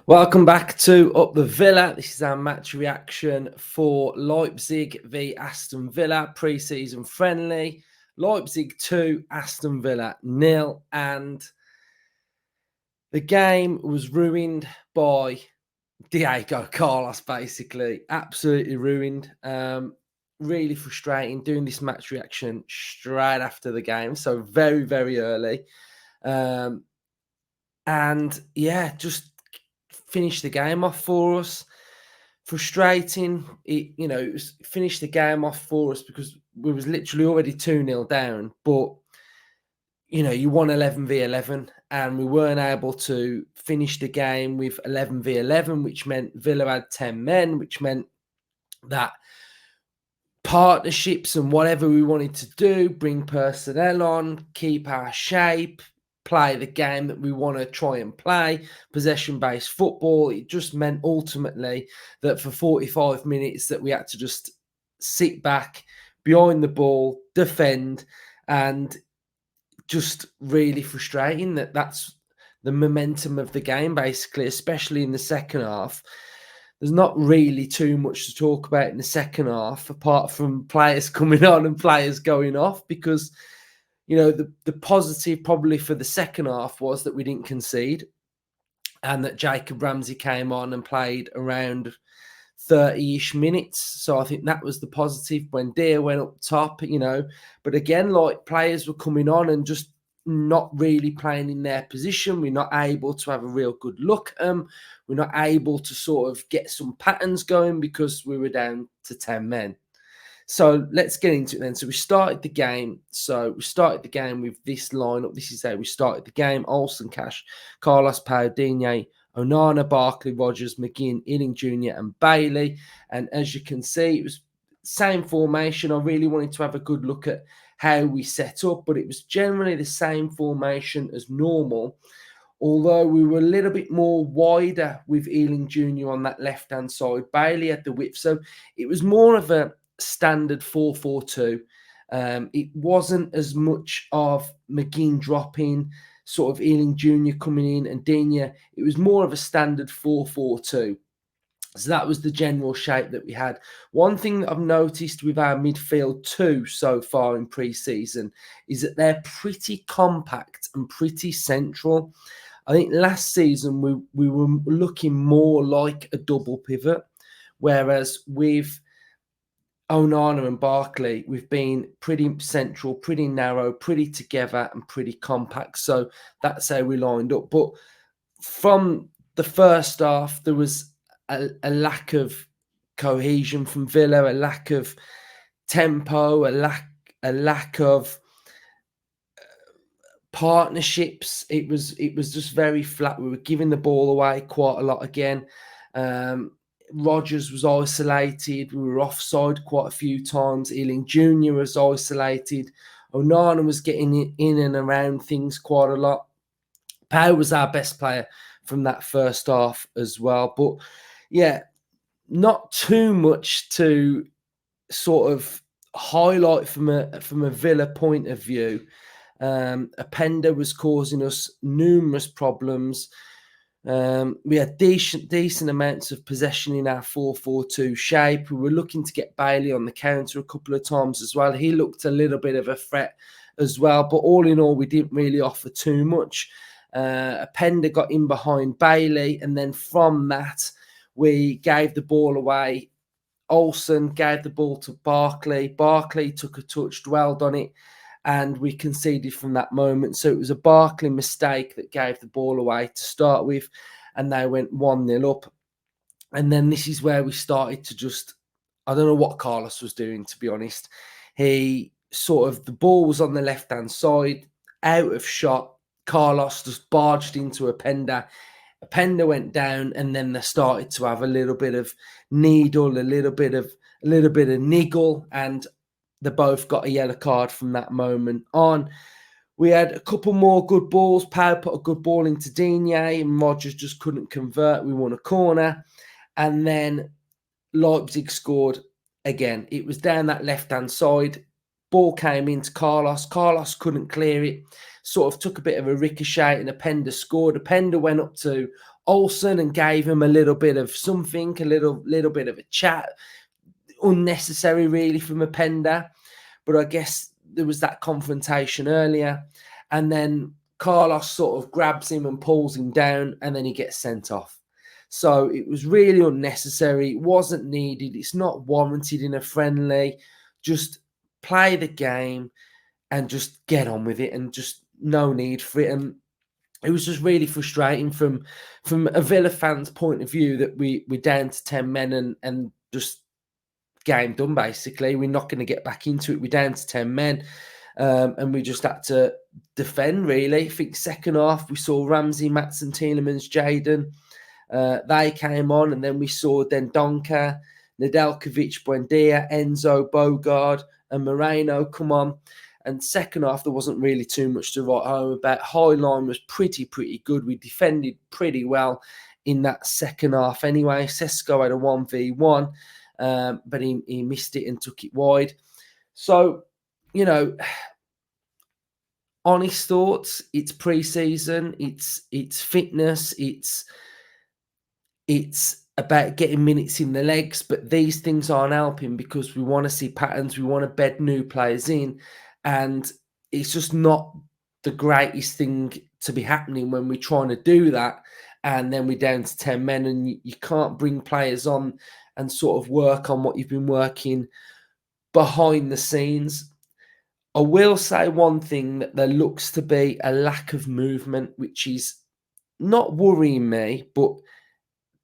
Welcome back to Up the Villa. This is our match reaction for Leipzig v Aston Villa pre-season friendly. Leipzig 2, Aston Villa 0. And the game was ruined by Diego Carlos, basically. Absolutely ruined. Really frustrating doing this match reaction straight after the game. So very, very early. And yeah, just finished the game off for us. Frustrating. It was finished the game off for us because we was literally already 2-0 down. But, you won 11v11 and we weren't able to finish the game with 11v11, which meant Villa had 10 men, which meant that partnerships and whatever we wanted to do, bring personnel on, keep our shape, play the game that we want to try and play, possession-based football. It just meant ultimately that for 45 minutes that we had to just sit back behind the ball, defend, and just really frustrating that's the momentum of the game, basically, especially in the second half. There's not really too much to talk about in the second half, apart from players coming on and players going off, because the positive probably for the second half was that we didn't concede and that Jacob Ramsey came on and played around 30-ish minutes. So I think that was the positive when Deer went up top, But again, players were coming on and just not really playing in their position. We're not able to have a real good look at them. We're not able to sort of get some patterns going because we were down to 10 men. So let's get into it then. So we started the game. With this lineup. This is how we started the game. Olsen, Cash, Carlos, Pau, Digne, Onana, Barkley, Rogers, McGinn, Ealing Jr. and Bailey. And as you can see, it was the same formation. I really wanted to have a good look at how we set up, but it was generally the same formation as normal. Although we were a little bit more wider with Ealing Jr. on that left-hand side. Bailey had the width. So it was more of a standard 4-4-2. It wasn't as much of McGinn dropping, sort of Ealing Jr. coming in and Digne. It was more of a standard 4-4-2. So that was the general shape that we had. One thing that I've noticed with our midfield too so far in pre-season is that they're pretty compact and pretty central. I think last season we were looking more like a double pivot, whereas with Onana and Barkley, we've been pretty central, pretty narrow, pretty together and pretty compact. So that's how we lined up. But from the first half, there was a lack of cohesion from Villa, a lack of tempo, a lack of partnerships. It was just very flat. We were giving the ball away quite a lot again. Rogers was isolated. We were offside quite a few times. Ealing Jr. was isolated. Onana was getting in and around things quite a lot. Pau was our best player from that first half as well. But yeah, not too much to sort of highlight from a Villa point of view. Openda was causing us numerous problems. We had decent amounts of possession in our 4-4-2 shape. We were looking to get Bailey on the counter a couple of times as well. He looked a little bit of a threat as well. But all in all, we didn't really offer too much. Openda got in behind Bailey. And then from that, we gave the ball away. Olsen gave the ball to Barkley. Barkley took a touch, dwelled on it, and we conceded from that moment. So it was a Barkley mistake that gave the ball away to start with, and they went 1-0 up. And then this is where we started to just, I don't know what Carlos was doing, to be honest. He the ball was on the left-hand side, out of shot. Carlos just barged into Openda. Openda went down, and then they started to have a little bit of needle, a little bit of niggle, and they both got a yellow card from that moment on. We had a couple more good balls. Pau put a good ball into Digne, and Rogers just couldn't convert. We won a corner, and then Leipzig scored again. It was down that left-hand side. Ball came into Carlos. Carlos couldn't clear it. Sort of took a bit of a ricochet, and Openda scored. Openda went up to Olsen and gave him a little bit of something, a little bit of a chat. Unnecessary, really, from Openda. But I guess there was that confrontation earlier. And then Carlos sort of grabs him and pulls him down, and then he gets sent off. So it was really unnecessary. It wasn't needed. It's not warranted in a friendly. Just play the game and just get on with it, and just no need for it. And it was just really frustrating from a Villa fan's point of view that we're down to 10 men and just game done, basically. We're not going to get back into it. We're down to 10 men. And we just had to defend, really. I think second half, we saw Ramsey, Maatsen, Tielemans, Jadon. They came on, and then we saw Dendoncker, Nedeljkovic, Buendia, Enzo, Bogard, and Moreno come on. And second half, there wasn't really too much to write home about. High line was pretty good. We defended pretty well in that second half anyway. Sesko had a 1v1, but he missed it and took it wide. So, you know, honest thoughts, it's pre-season, it's fitness, it's about getting minutes in the legs, but these things aren't helping because we want to see patterns, we want to bed new players in, and it's just not the greatest thing to be happening when we're trying to do that, and then we're down to 10 men, and you can't bring players on and sort of work on what you've been working behind the scenes. I will say one thing, that there looks to be a lack of movement, which is not worrying me, but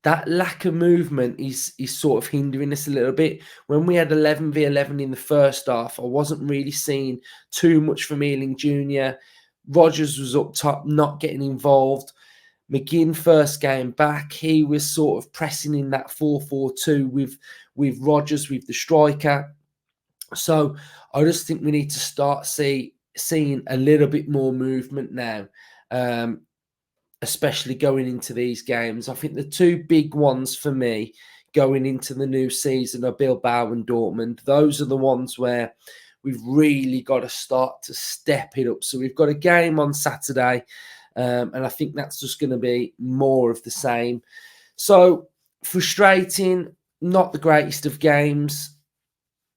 that lack of movement is sort of hindering us a little bit. When we had 11v11 in the first half, I wasn't really seeing too much from Ealing Jr. Rodgers was up top, not getting involved. McGinn, first game back, he was sort of pressing in that 4-4-2 with Rodgers, with the striker. So I just think we need to start seeing a little bit more movement now, especially going into these games. I think the two big ones for me going into the new season are Bilbao and Dortmund. Those are the ones where we've really got to start to step it up. So we've got a game on Saturday, and I think that's just going to be more of the same. So frustrating, not the greatest of games.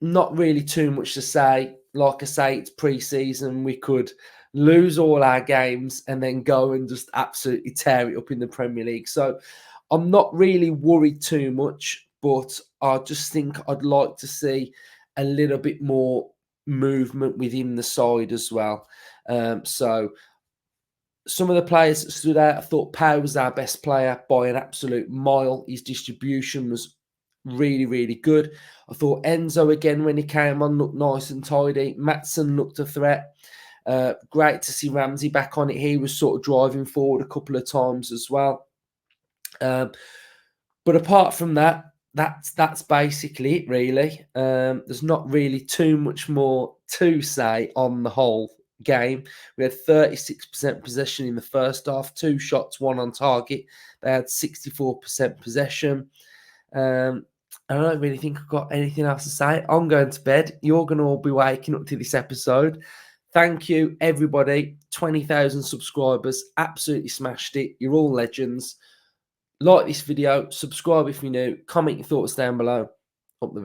Not really too much to say. Like I say, it's pre-season. We could lose all our games and then go and just absolutely tear it up in the Premier League. So I'm not really worried too much, but I just think I'd like to see a little bit more movement within the side as well. So some of the players that stood out, I thought Pau was our best player by an absolute mile. His distribution was really good. I thought Enzo, again, when he came on, looked nice and tidy. Maatsen looked a threat. Great to see Ramsey back on it. He was sort of driving forward a couple of times as well. But apart from that, that's basically it, really. There's not really too much more to say on the whole game. We had 36% possession in the first half, 2 shots, 1 on target. They had 64% possession. I don't really think I've got anything else to say. I'm going to bed. You're going to all be waking up to this episode. Thank you, everybody. 20,000 subscribers. Absolutely smashed it. You're all legends. Like this video. Subscribe if you're new. Comment your thoughts down below. Up the video.